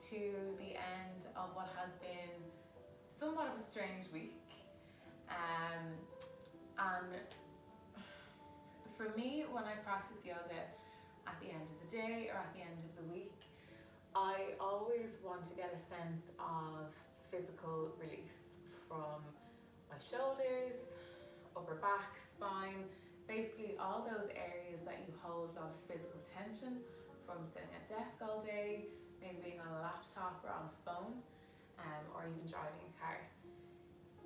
to the end of what has been somewhat of a strange week. And for me, when I practice yoga at the end of the day or at the end of the week, I always want to get a sense of physical release from my shoulders, upper back, spine, basically all those areas that you hold a lot of physical tension from sitting at a desk all day, maybe being on a laptop or on a phone, or even driving a car.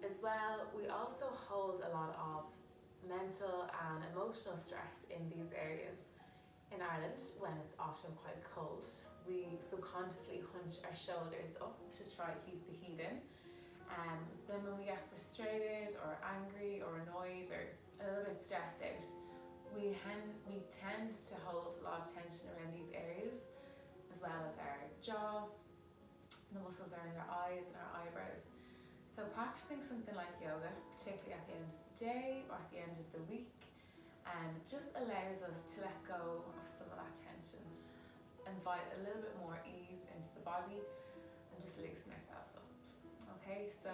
As well, we also hold a lot of mental and emotional stress in these areas. In Ireland, when it's often quite cold, we subconsciously hunch our shoulders up to try to keep the heat in. Then when we get frustrated or angry or annoyed or a little bit stressed out, we tend to hold a lot of tension around these areas, as well as our jaw, the muscles around our eyes and our eyebrows. So practicing something like yoga, particularly at the end of the day or at the end of the week, just allows us to let go of some of that tension, invite a little bit more ease into the body, and just loosen ourselves up. Okay, so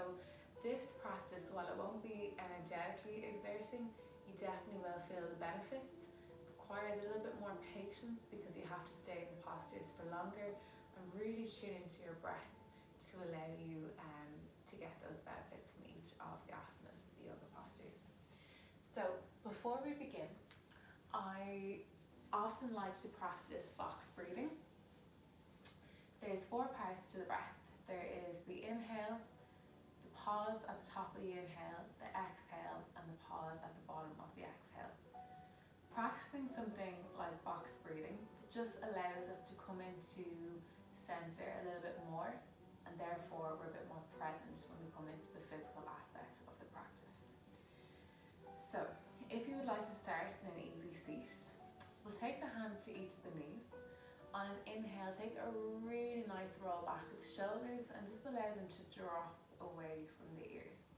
this practice, while it won't be energetically exerting, you definitely will feel the benefits. It requires a little bit more patience because you have to stay in the postures for longer and really tune into your breath to allow you to get those benefits from each of the asanas, the yoga postures. So before we begin, I often like to practice box breathing. There's 4 parts to the breath. There is the inhale, the pause at the top of the inhale, the exhale, and the pause at the bottom of the exhale. Practicing something like box breathing just allows us to come into center a little bit more, and therefore we're a bit more present when we come into the physical aspect of the practice. So if you would like to start in an easy seat, we'll take the hands to each of the knees. On an inhale, take a really nice roll back with the shoulders and just allow them to drop away from the ears.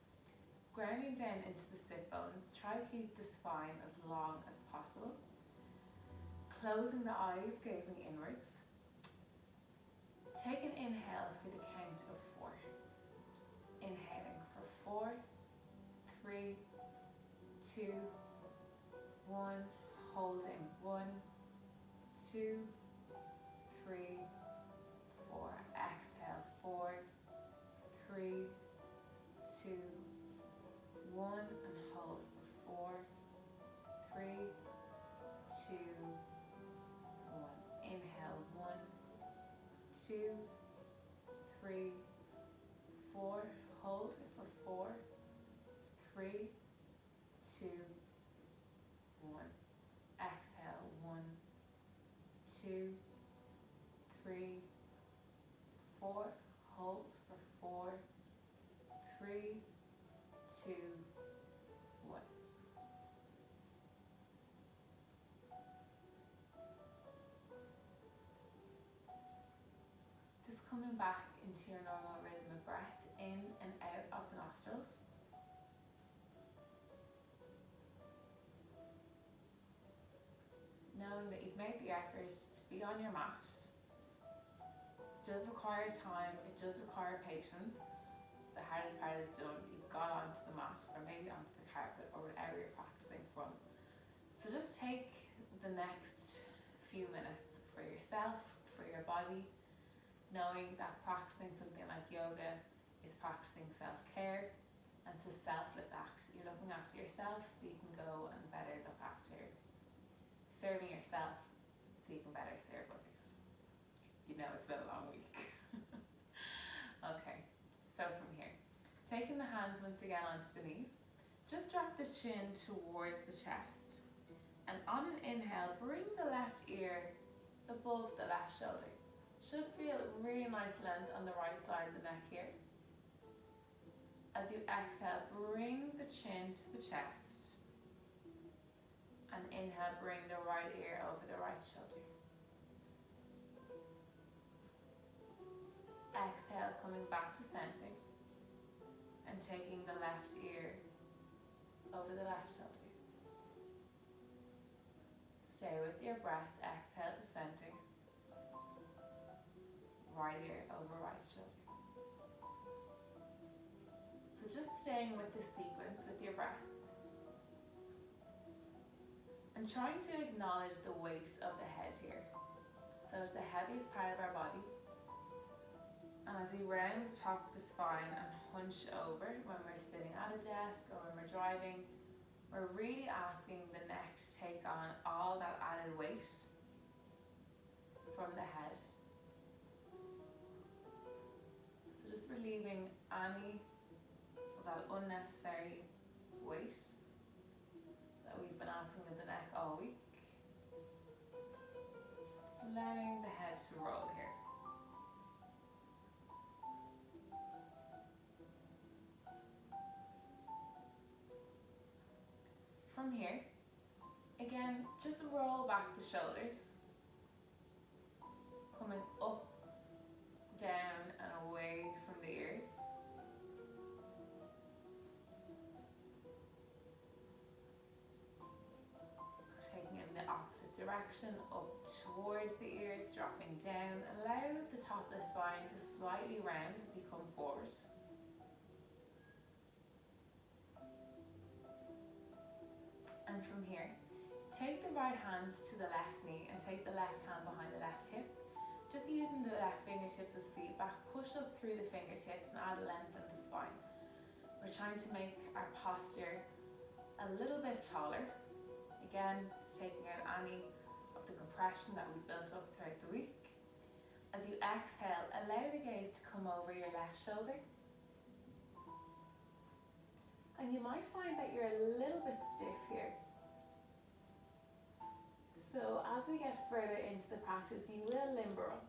Grounding down into the sit bones, try to keep the spine as long as possible. Closing the eyes, gazing inwards. Take an inhale for the count of 4. Inhaling for 4, 3, 2, 1. Holding 1, 2, 3, 4. Exhale 4, 3, 2, 1, and hold for 4, 3, 2, 1. Inhale 1, 2, 3, 4. Hold for 4, 3, 2, 1. Exhale 1, 2, 3, 4. Hold for 4, 3, 2, 1. Just coming back into your normal rhythm of breath in and out of the nostrils. Knowing that you've made the effort to be on your mat. It does require time, it does require patience. The hardest part is done. You've got onto the mat or maybe onto the carpet or whatever you're practicing from. So just take the next few minutes for yourself, for your body, knowing that practicing something like yoga is practicing self-care, and it's a selfless act. You're looking after yourself so you can go and better look after serving yourself so you can better serve others. You know it's been a long week. Okay, so from here, taking the hands once again onto the knees, just drop the chin towards the chest, and on an inhale, bring the left ear above the left shoulder. Should feel a really nice length on the right side of the neck here. As you exhale, bring the chin to the chest, and inhale, bring the right ear over the right shoulder. Exhale, coming back to center and taking the left ear over the left shoulder. Stay with your breath. Exhale to center. right ear over right shoulder. So just staying with this sequence with your breath. And trying to acknowledge the weight of the head here. So it's the heaviest part of our body. And as we round the top of the spine and hunch over when we're sitting at a desk or when we're driving, we're really asking the neck to take on all that added weight from the head. So just relieving any of that unnecessary weight that we've been asking of the neck all week. Just allowing the head to roll here. From here, again, just roll back the shoulders, coming up, down and away from the ears. Taking it in the opposite direction, up towards the ears, dropping down. Allow the top of the spine to slightly round as you come forward. And from here, take the right hand to the left knee and take the left hand behind the left hip. Just using the left fingertips as feedback, push up through the fingertips and add length in the spine. We're trying to make our posture a little bit taller. Again, just taking out any of the compression that we've built up throughout the week. As you exhale, allow the gaze to come over your left shoulder. And you might find that you're a little bit stiff here. So as we get further into the practice, you will limber up.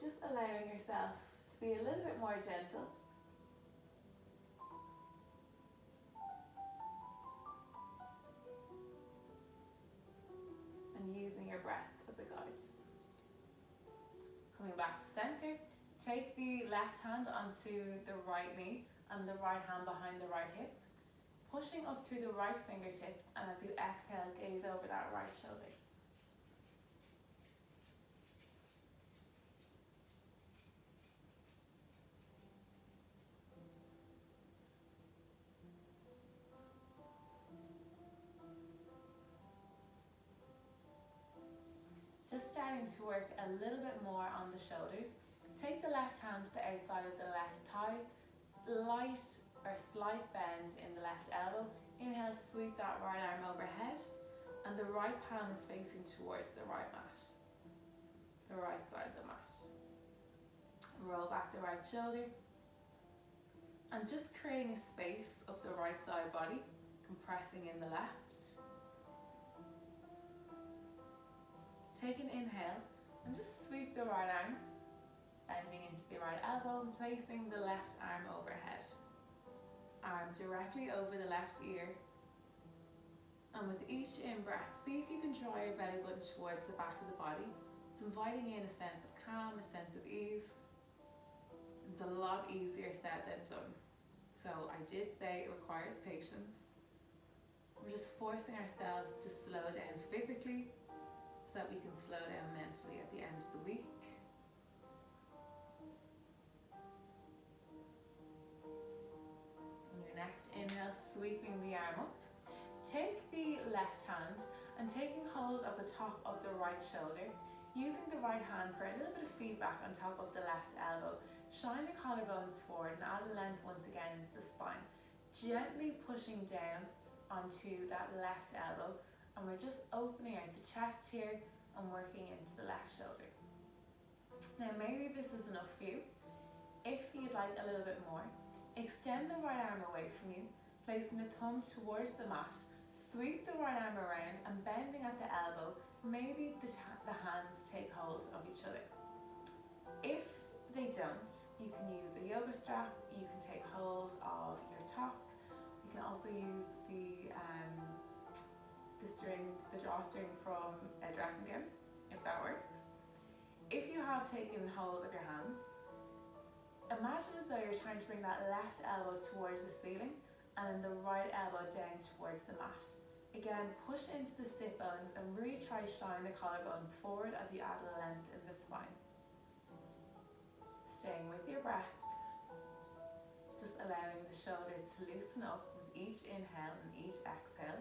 Just allowing yourself to be a little bit more gentle. And using your breath as a guide. Coming back to center, take the left hand onto the right knee and the right hand behind the right hip. Pushing up through the right fingertips, and as you exhale, gaze over that right shoulder. Just starting to work a little bit more on the shoulders. Take the left hand to the outside of the left thigh, light or slight bend in the left elbow. Inhale, sweep that right arm overhead, and the right palm is facing towards the right mat, the right side of the mat. Roll back the right shoulder, and just creating a space up the right side body, compressing in the left. Take an inhale, and just sweep the right arm, bending into the right elbow, and placing the left arm overhead. Arm directly over the left ear. And with each in-breath, see if you can draw your belly button towards the back of the body. So inviting in a sense of calm, a sense of ease. It's a lot easier said than done. So I did say it requires patience. We're just forcing ourselves to slow down physically so that we can slow down mentally at the end of the week. Next inhale, sweeping the arm up. Take the left hand and taking hold of the top of the right shoulder, using the right hand for a little bit of feedback on top of the left elbow. Shine the collarbones forward and add length once again into the spine. Gently pushing down onto that left elbow, and we're just opening out the chest here and working into the left shoulder. Now maybe this is enough for you. If you'd like a little bit more, extend the right arm away from you, placing the thumb towards the mat. Sweep the right arm around and bending at the elbow. Maybe the hands take hold of each other. If they don't, you can use the yoga strap, you can take hold of your top. You can also use the drawstring from a dressing gown, if that works. If you have taken hold of your hands, imagine as though you're trying to bring that left elbow towards the ceiling and then the right elbow down towards the mat. Again, push into the sit bones and really try to shine the collarbones forward as you add length in the spine. Staying with your breath, just allowing the shoulders to loosen up with each inhale and each exhale.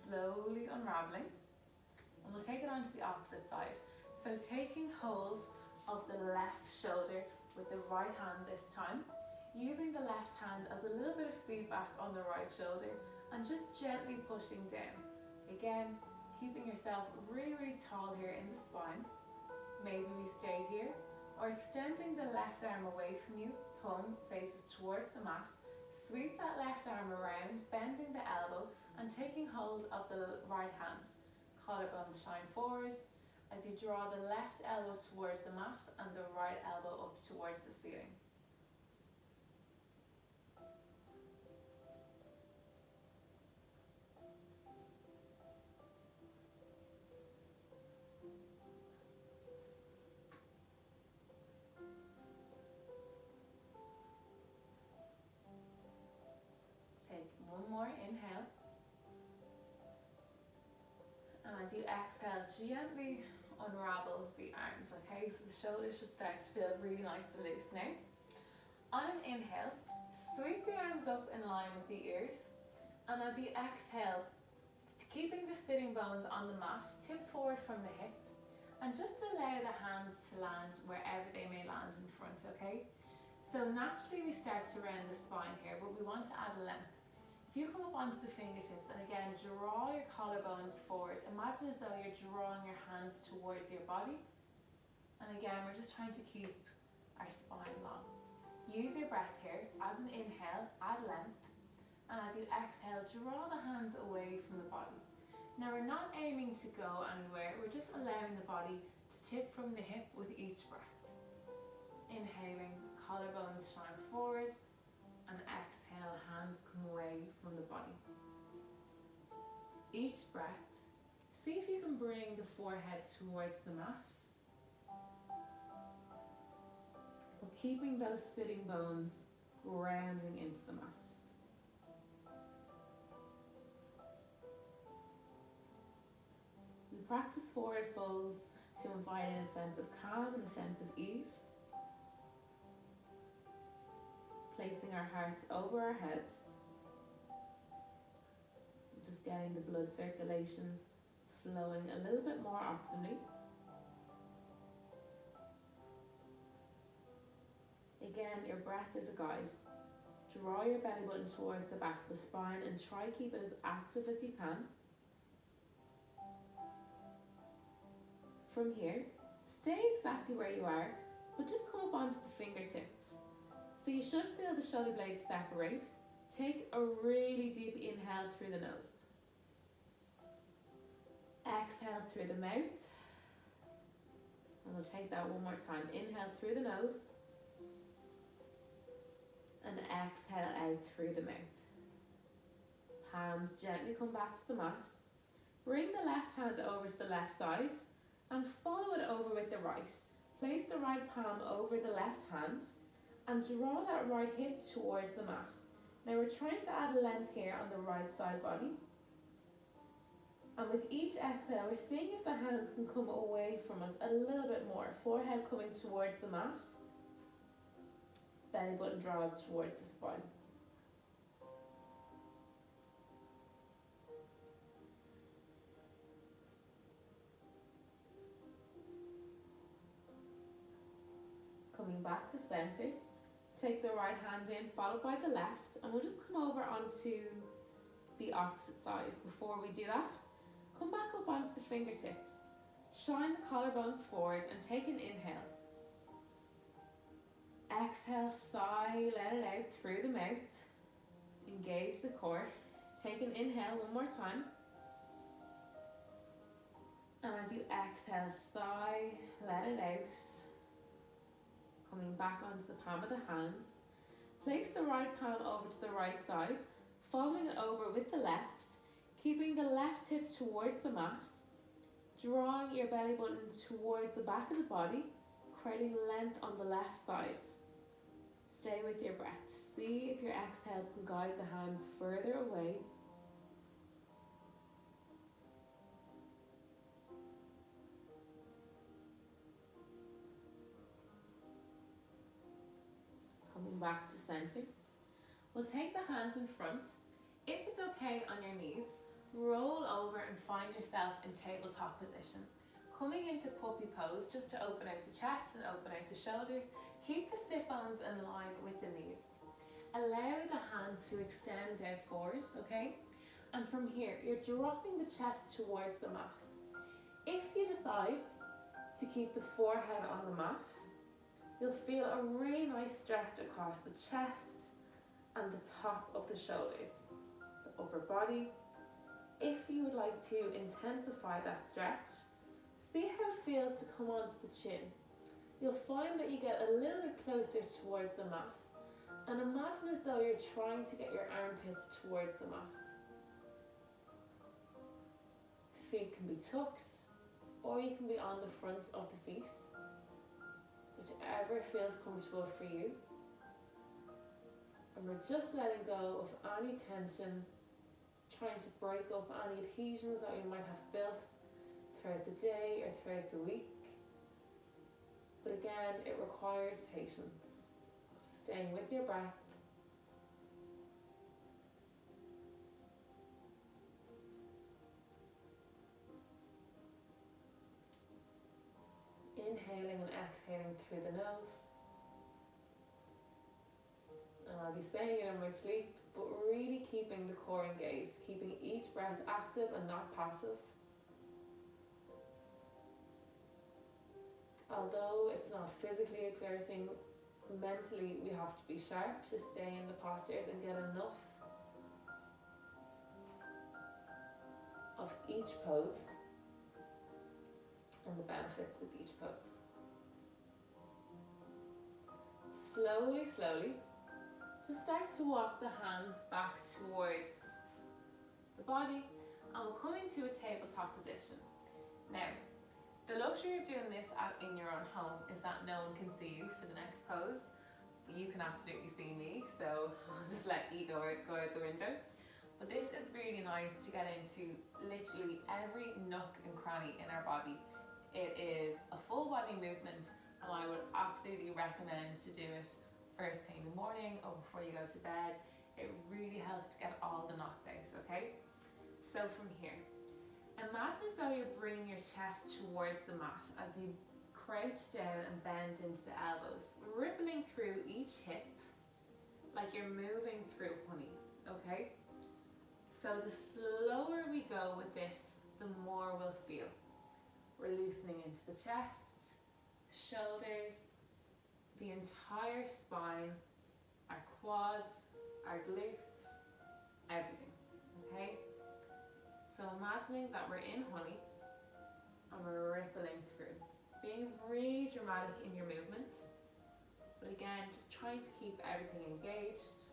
Slowly unraveling, and we'll take it on to the opposite side. So taking hold of the left shoulder with the right hand this time, using the left hand as a little bit of feedback on the right shoulder and just gently pushing down. Again, keeping yourself really, really tall here in the spine. Maybe we stay here, or extending the left arm away from you, palm faces towards the mat. Sweep that left arm around, bending the elbow and taking hold of the right hand. Collarbones shine forward as you draw the left elbow towards the mat and the right elbow up towards the ceiling. Take one more inhale. And as you exhale, gently unravel the arms, okay? So the shoulders should start to feel really nice and loose now. On an inhale, sweep the arms up in line with the ears. And as you exhale, keeping the sitting bones on the mat, tip forward from the hip. And just allow the hands to land wherever they may land in front, okay? So naturally we start to round the spine here, but we want to add length. If you come up onto the fingertips and again draw your collarbones forward, imagine as though you're drawing your hands towards your body. And again, we're just trying to keep our spine long. Use your breath here. As an inhale, add length. And as you exhale, draw the hands away from the body. Now we're not aiming to go anywhere, we're just allowing the body to tip from the hip with each breath. Inhaling, collarbones shine forward, and exhale, hands come away from the body. Each breath, see if you can bring the forehead towards the mat, but keeping those sitting bones grounding into the mat. We practice forward folds to invite in a sense of calm and a sense of ease. Placing our hearts over our heads. Just getting the blood circulation flowing a little bit more optimally. Again, your breath is a guide. Draw your belly button towards the back of the spine and try to keep it as active as you can. From here, stay exactly where you are, but just come up onto the fingertips. So you should feel the shoulder blades separate. Take a really deep inhale through the nose. Exhale through the mouth. And we'll take that one more time. Inhale through the nose. And exhale out through the mouth. Hands gently come back to the mat. Bring the left hand over to the left side and follow it over with the right. Place the right palm over the left hand and draw that right hip towards the mat. Now we're trying to add length here on the right side body. And with each exhale, we're seeing if the hands can come away from us a little bit more. Forehead coming towards the mat. Belly button draws towards the spine. Coming back to center. Take the right hand in, followed by the left, and we'll just come over onto the opposite side. Before we do that, come back up onto the fingertips. Shine the collarbones forward and take an inhale. Exhale, sigh, let it out through the mouth. Engage the core. Take an inhale one more time. And as you exhale, sigh, let it out. Coming back onto the palm of the hands. Place the right palm over to the right side, following it over with the left, keeping the left hip towards the mat, drawing your belly button towards the back of the body, creating length on the left side. Stay with your breath. See if your exhales can guide the hands further away. back to center. We'll take the hands in front. If it's okay on your knees, roll over and find yourself in tabletop position. Coming into puppy pose just to open out the chest and open out the shoulders. Keep the sit bones in line with the knees. Allow the hands to extend out forward, okay? And from here, you're dropping the chest towards the mat. If you decide to keep the forehead on the mat, you'll feel a really nice stretch across the chest and the top of the shoulders, the upper body. If you would like to intensify that stretch, see how it feels to come onto the chin. You'll find that you get a little bit closer towards the mat, and imagine as though you're trying to get your armpits towards the mat. Feet can be tucked, or you can be on the front of the feet, whichever feels comfortable for you. And we're just letting go of any tension, trying to break up any adhesions that we might have built throughout the day or throughout the week. But again, it requires patience. Staying with your breath. Inhaling and exhaling through the nose. And I'll be saying it in my sleep, but really keeping the core engaged, keeping each breath active and not passive. Although it's not physically exerting, mentally we have to be sharp to stay in the postures and get enough of each pose and the benefits with each pose. Slowly, slowly, just start to walk the hands back towards the body, and we'll come into a tabletop position. Now, the luxury of doing this in your own home is that no one can see you for the next pose, but you can absolutely see me, so I'll just let ego go out the window. But this is really nice to get into literally every nook and cranny in our body. It is a full body movement, and I would absolutely recommend to do it first thing in the morning or before you go to bed. It really helps to get all the knots out, okay? So from here, imagine as though you're bringing your chest towards the mat as you crouch down and bend into the elbows, rippling through each hip like you're moving through honey, okay? So the slower we go with this, the more we'll feel. We're loosening into the chest, shoulders, the entire spine, our quads, our glutes, everything, okay? So imagining that we're in honey and we're rippling through, being really dramatic in your movements, but again, just trying to keep everything engaged.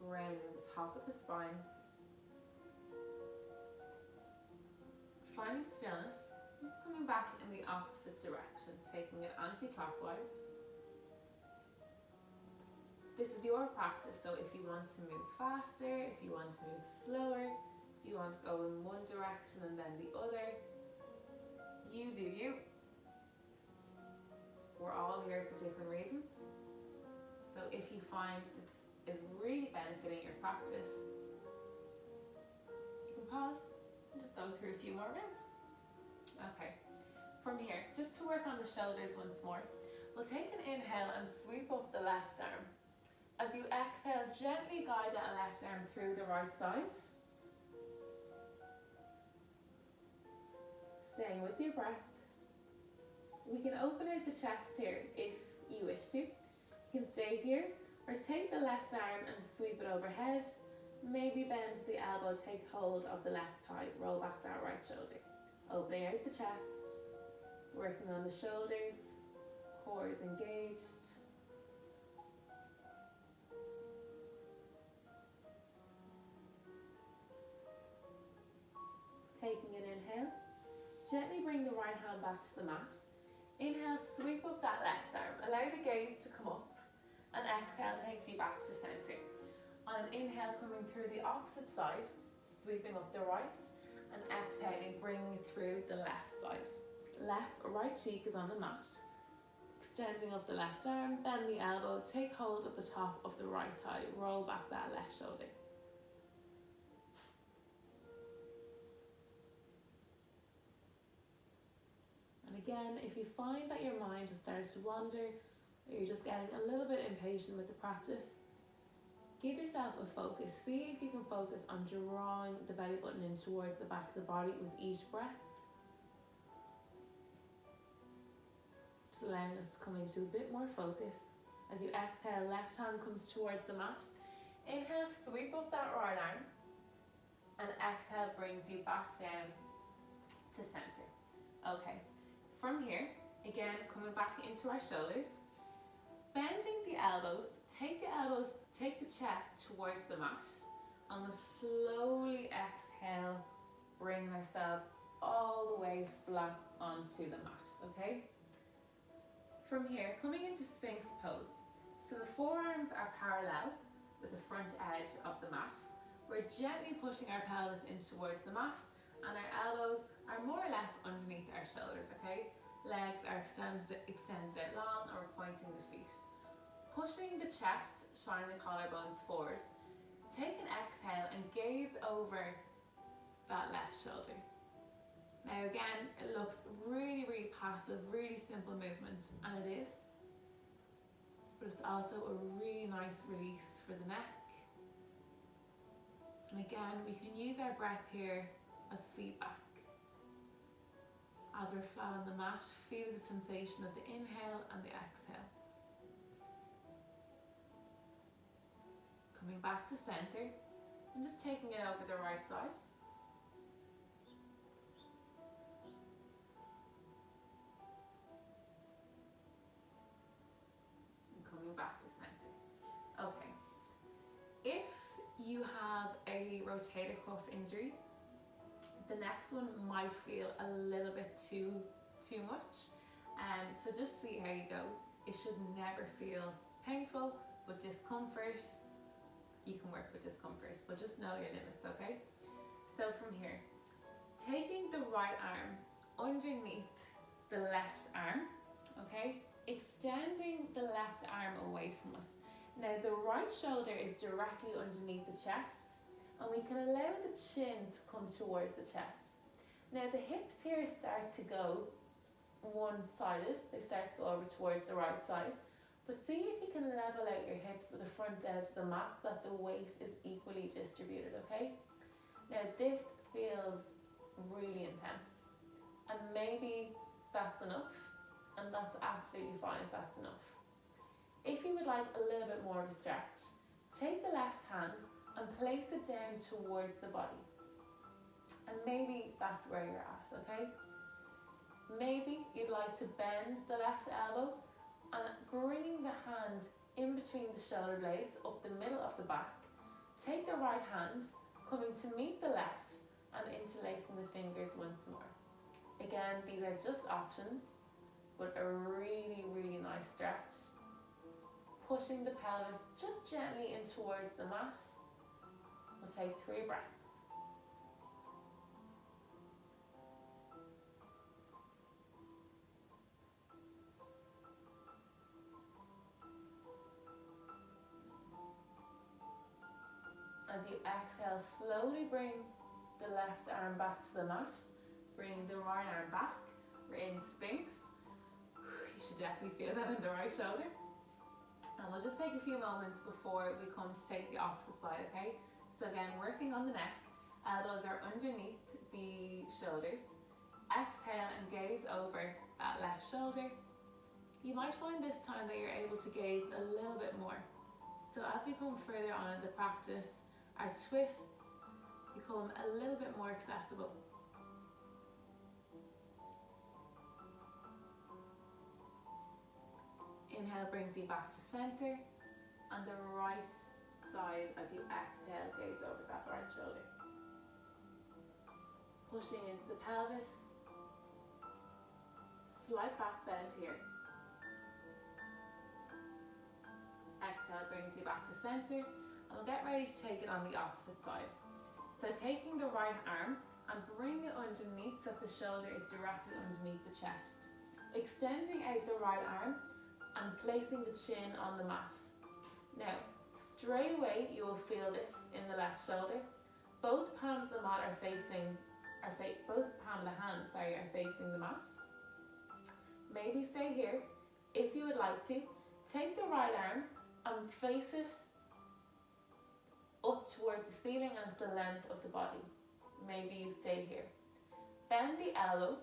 Rounding the top of the spine. Finding stillness, just coming back in the opposite direction, taking it anti-clockwise. This is your practice, so if you want to move faster, if you want to move slower, if you want to go in one direction and then the other, you do you. We're all here for different reasons. So if you find this is really benefiting your practice, you can pause and just go through a few more rounds. Okay, from here, just to work on the shoulders once more, we'll take an inhale and sweep up the left arm. As you exhale, gently guide that left arm through the right side. Staying with your breath. We can open out the chest here if you wish to. You can stay here or take the left arm and sweep it overhead. Maybe bend the elbow, take hold of the left thigh, roll back that right shoulder. Opening out the chest, working on the shoulders, core is engaged. Taking an inhale, gently bring the right hand back to the mat. Inhale, sweep up that left arm, allow the gaze to come up, and exhale takes you back to center. On an inhale, coming through the opposite side, sweeping up the right, and exhaling, bringing it through the left side. Right cheek is on the mat. extending up the left arm, bend the elbow, take hold of the top of the right thigh, roll back that left shoulder. And again, if you find that your mind has started to wander, or you're just getting a little bit impatient with the practice, give yourself a focus. See if you can focus on drawing the belly button in towards the back of the body with each breath. Just allowing us to come into a bit more focus. As you exhale, left hand comes towards the mat. Inhale, sweep up that right arm. And exhale brings you back down to center. Okay, from here, again, coming back into our shoulders. Bending the elbows, take the chest towards the mat. And we'll slowly exhale, bring ourselves all the way flat onto the mat, okay? From here, coming into Sphinx pose. So the forearms are parallel with the front edge of the mat. We're gently pushing our pelvis in towards the mat and our elbows are more or less underneath our shoulders, okay? Legs are extended out long and we're pointing the feet. Pushing the chest, shining the collarbones forward. Take an exhale and gaze over that left shoulder. Now again, it looks really, really passive, really simple movement, and it is. But it's also a really nice release for the neck. And again, we can use our breath here as feedback. As we're flat on the mat, feel the sensation of the inhale and the exhale. Coming back to center, and just taking it over the right side. And coming back to center. Okay. If you have a rotator cuff injury, the next one might feel a little bit too much. So just see how you go. It should never feel painful, but discomfort, you can work with discomfort, but just know your limits, okay? So from here, taking the right arm underneath the left arm, okay? Extending the left arm away from us. Now the right shoulder is directly underneath the chest, and we can allow the chin to come towards the chest. Now the hips here start to go one-sided, they start to go over towards the right side. But see if you can level out your hips with the front edge of the mat, that the weight is equally distributed, okay? Now this feels really intense, and maybe that's enough, and that's absolutely fine if that's enough. If you would like a little bit more of a stretch, take the left hand and place it down towards the body. And maybe that's where you're at, okay? Maybe you'd like to bend the left elbow and bringing the hand in between the shoulder blades up the middle of the back. Take the right hand, coming to meet the left and interlacing the fingers once more. Again, these are just options, but a really, really nice stretch. Pushing the pelvis just gently in towards the mat. We'll take 3 breaths. As you exhale, slowly bring the left arm back to the mat. Bring the right arm back. We're in Sphinx. You should definitely feel that in the right shoulder. And we'll just take a few moments before we come to take the opposite side, okay? So again, working on the neck. Elbows are underneath the shoulders. Exhale and gaze over that left shoulder. You might find this time that you're able to gaze a little bit more. So as we come further on in the practice, our twists become a little bit more accessible. Inhale brings you back to center, and the right side as you exhale, gaze over that right shoulder. Pushing into the pelvis, slight back bend here. Exhale brings you back to center, and we'll get ready to take it on the opposite side. So taking the right arm and bring it underneath so that the shoulder is directly underneath the chest. Extending out the right arm, and placing the chin on the mat. Now, straight away you will feel this in the left shoulder. Both palms of the mat both palms of the hands, are facing the mat. Maybe stay here. If you would like to, take the right arm and face it up towards the ceiling and to the length of the body. Maybe you stay here. Bend the elbow,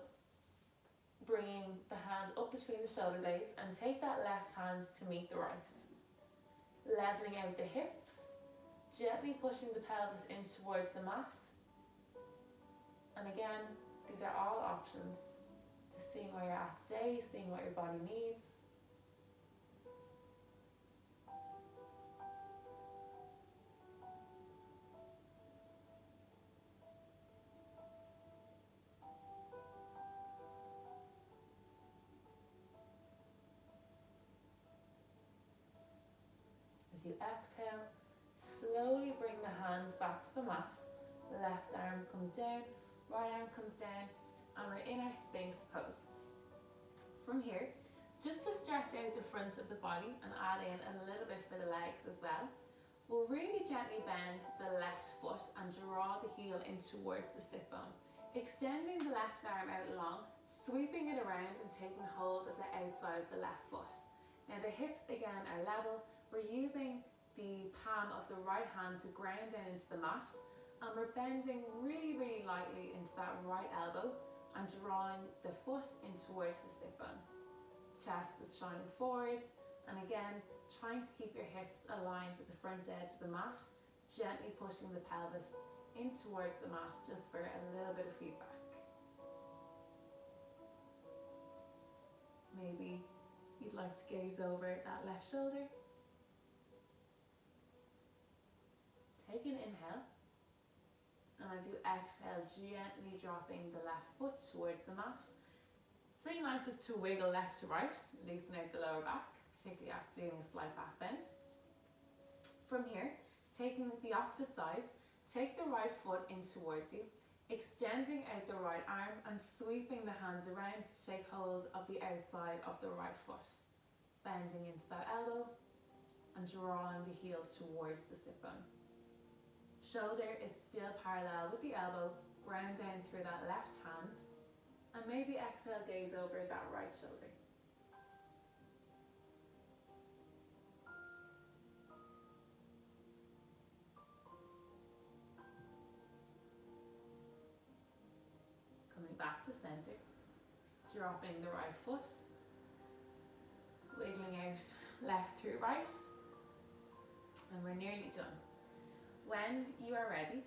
bringing the hand up between the shoulder blades, and take that left hand to meet the right. Leveling out the hips, gently pushing the pelvis in towards the mat. And again, these are all options. Just seeing where you're at today, seeing what your body needs. As you exhale, slowly bring the hands back to the mat. Left arm comes down, right arm comes down, and we're in our Sphinx pose. From here, just to stretch out the front of the body and add in a little bit for the legs as well, we'll really gently bend the left foot and draw the heel in towards the sit bone, extending the left arm out long, sweeping it around and taking hold of the outside of the left foot. Now the hips again are level. We're using the palm of the right hand to ground down into the mat, and we're bending really, really lightly into that right elbow and drawing the foot in towards the sit bone. Chest is shining forward, and again, trying to keep your hips aligned with the front edge of the mat, gently pushing the pelvis in towards the mat just for a little bit of feedback. Maybe you'd like to gaze over that left shoulder. Take an inhale, and as you exhale, gently dropping the left foot towards the mat. It's really nice just to wiggle left to right, loosen out the lower back, particularly after doing a slight back bend. From here, taking the opposite side, take the right foot in towards you, extending out the right arm and sweeping the hands around to take hold of the outside of the right foot. Bending into that elbow and drawing the heel towards the sit bone. Shoulder is still parallel with the elbow, ground down through that left hand, and maybe exhale, gaze over that right shoulder. Coming back to center, dropping the right foot, wiggling out left through right, and we're nearly done. When you are ready,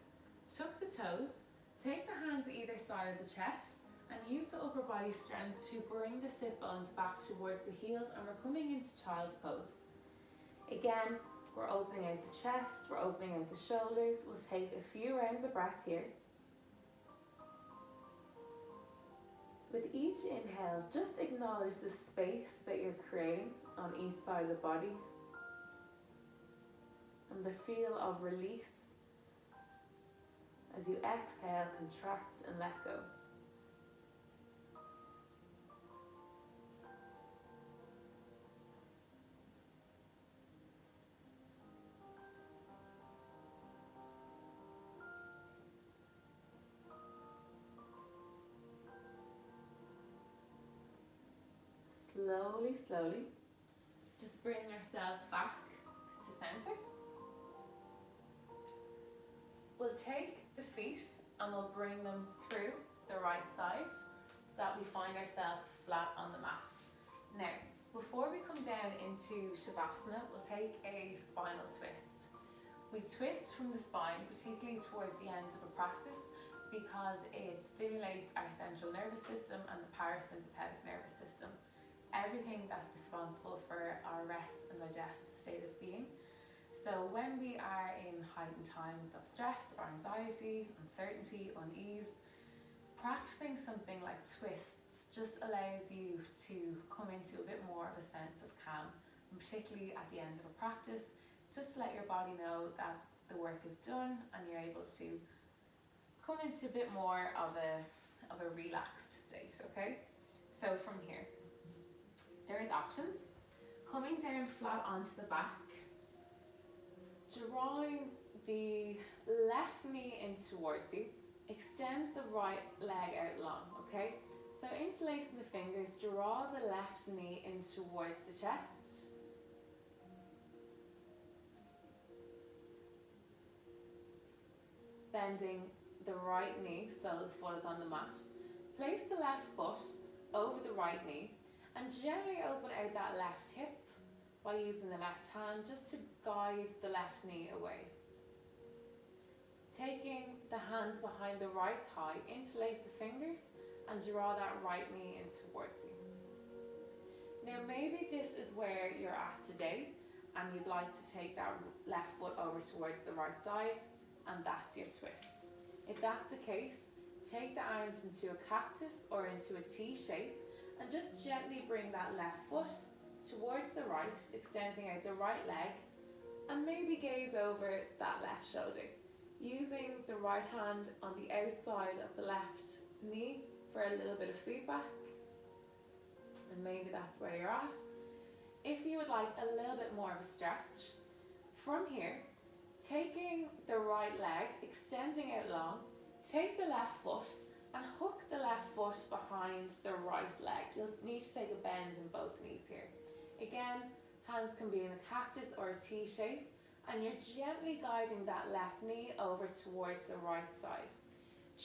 tuck the toes, take the hands either side of the chest, and use the upper body strength to bring the sit bones back towards the heels, and we're coming into child's pose. Again, we're opening out the chest, we're opening out the shoulders. We'll take a few rounds of breath here. With each inhale, just acknowledge the space that you're creating on each side of the body, and the feel of release as you exhale, contract and let go. Slowly, slowly, just bring ourselves back to center. We'll take the feet and we'll bring them through the right side so that we find ourselves flat on the mat. Now, before we come down into Shavasana, we'll take a spinal twist. We twist from the spine, particularly towards the end of a practice, because it stimulates our central nervous system and the parasympathetic nervous system, everything that's responsible for our rest and digest state of being. So when we are in heightened times of stress or anxiety, uncertainty, unease, practicing something like twists just allows you to come into a bit more of a sense of calm, and particularly at the end of a practice, just to let your body know that the work is done and you're able to come into a bit more of a relaxed state, okay? So from here, there is options. Coming down flat onto the back, drawing the left knee in towards you, extend the right leg out long, okay? So interlacing the fingers, draw the left knee in towards the chest. Bending the right knee so the foot is on the mat. Place the left foot over the right knee and gently open out that left hip by using the left hand just to guide the left knee away. Taking the hands behind the right thigh, interlace the fingers and draw that right knee in towards you. Now maybe this is where you're at today and you'd like to take that left foot over towards the right side, and that's your twist. If that's the case, take the arms into a cactus or into a T shape and just gently bring that left foot towards the right, extending out the right leg, and maybe gaze over that left shoulder, using the right hand on the outside of the left knee for a little bit of feedback. And maybe that's where you're at. If you would like a little bit more of a stretch, from here, taking the right leg, extending out long, take the left foot and hook the left foot behind the right leg. You'll need to take a bend in both knees here. Again, hands can be in a cactus or a T shape, and you're gently guiding that left knee over towards the right side.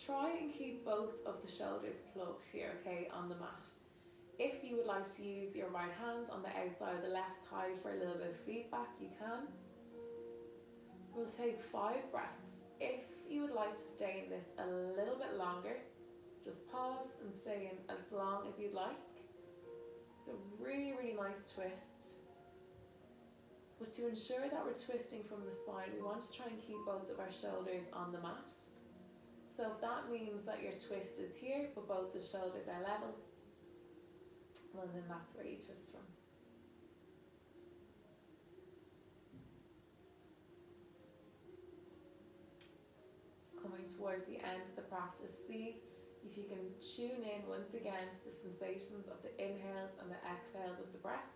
Try and keep both of the shoulders plugged here, okay, on the mat. If you would like to use your right hand on the outside of the left thigh for a little bit of feedback, you can. We'll take 5 breaths. If you would like to stay in this a little bit longer, just pause and stay in as long as you'd like. It's a really, really nice twist. But to ensure that we're twisting from the spine, we want to try and keep both of our shoulders on the mat. So if that means that your twist is here, but both the shoulders are level, well then that's where you twist from. It's coming towards the end of the practice. See if you can tune in once again to the sensations of the inhales and the exhales of the breath.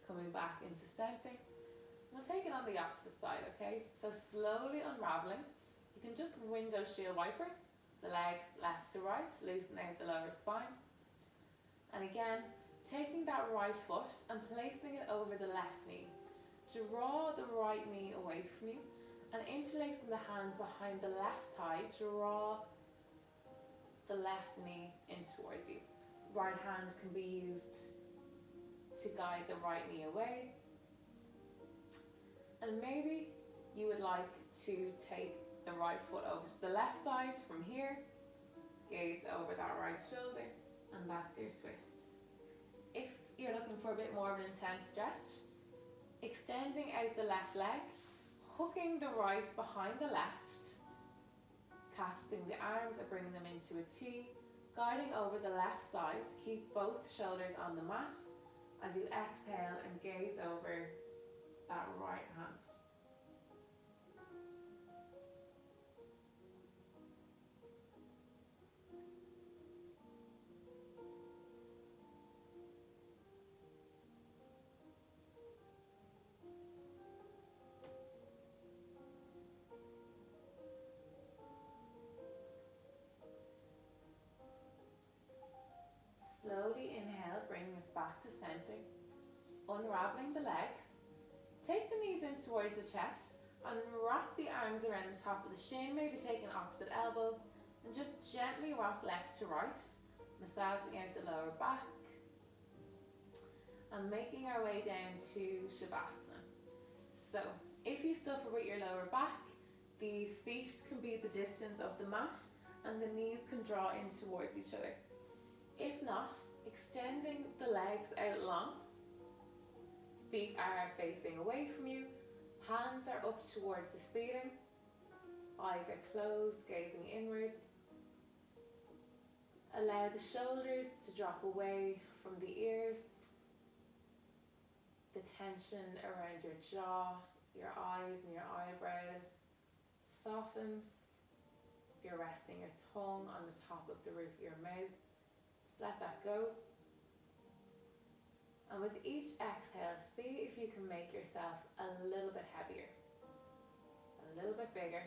Coming back into center. We'll take it on the opposite side, okay? So slowly unraveling. You can just window shield wiper the legs left to right, loosen out the lower spine. And again, taking that right foot and placing it over the left knee. Draw the right knee away from you and interlacing the hands behind the left thigh, draw the left knee in towards you. Right hand can be used to guide the right knee away. And maybe you would like to take the right foot over to the left side from here, gaze over that right shoulder, and that's your twist. If you're looking for a bit more of an intense stretch, extending out the left leg, hooking the right behind the left, catching the arms and bringing them into a T, guiding over the left side, keep both shoulders on the mat as you exhale and gaze over that right hand. Slowly inhale, bringing us back to center. Unraveling the legs. Take the knees in towards the chest and wrap the arms around the top of the shin, maybe take an opposite elbow and just gently rock left to right, massaging out the lower back and making our way down to Shavasana. So if you suffer with your lower back, the feet can be the distance of the mat and the knees can draw in towards each other. If not, extending the legs out long. Feet are facing away from you, hands are up towards the ceiling, eyes are closed, gazing inwards. Allow the shoulders to drop away from the ears, the tension around your jaw, your eyes and your eyebrows softens. If you're resting your tongue on the top of the roof of your mouth, just let that go. And with each exhale, see if you can make yourself a little bit heavier, a little bit bigger.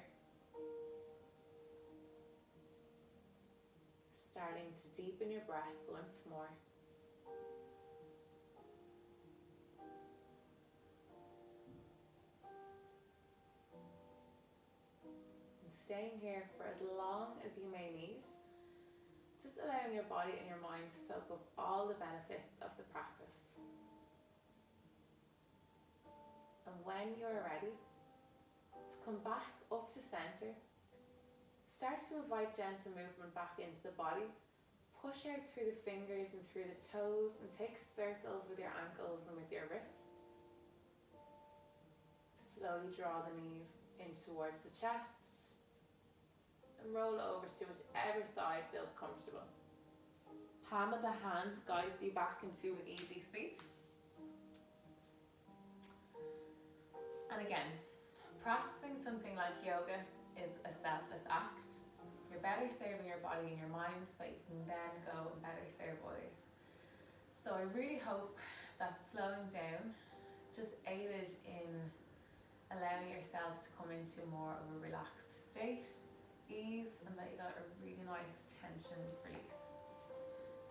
Starting to deepen your breath once more. And staying here for as long as you may need, just allowing your body and your mind to soak up all the benefits of the practice. And when you're ready to come back up to center, start to invite gentle movement back into the body. Push out through the fingers and through the toes and take circles with your ankles and with your wrists. Slowly draw the knees in towards the chest and roll over to whichever side feels comfortable. Palm of the hand guides you back into an easy seat. And again, practicing something like yoga is a selfless act. You're better serving your body and your mind so that you can then go and better serve others. So I really hope that slowing down just aided in allowing yourself to come into more of a relaxed state, ease, and that you got a really nice tension release.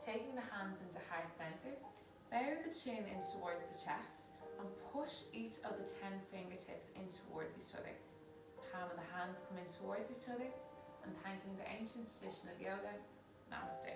Taking the hands into heart center, bow the chin in towards the chest and push each of the 10 fingertips in towards each other. Palm of the hands come in towards each other, and thanking the ancient tradition of yoga. Namaste.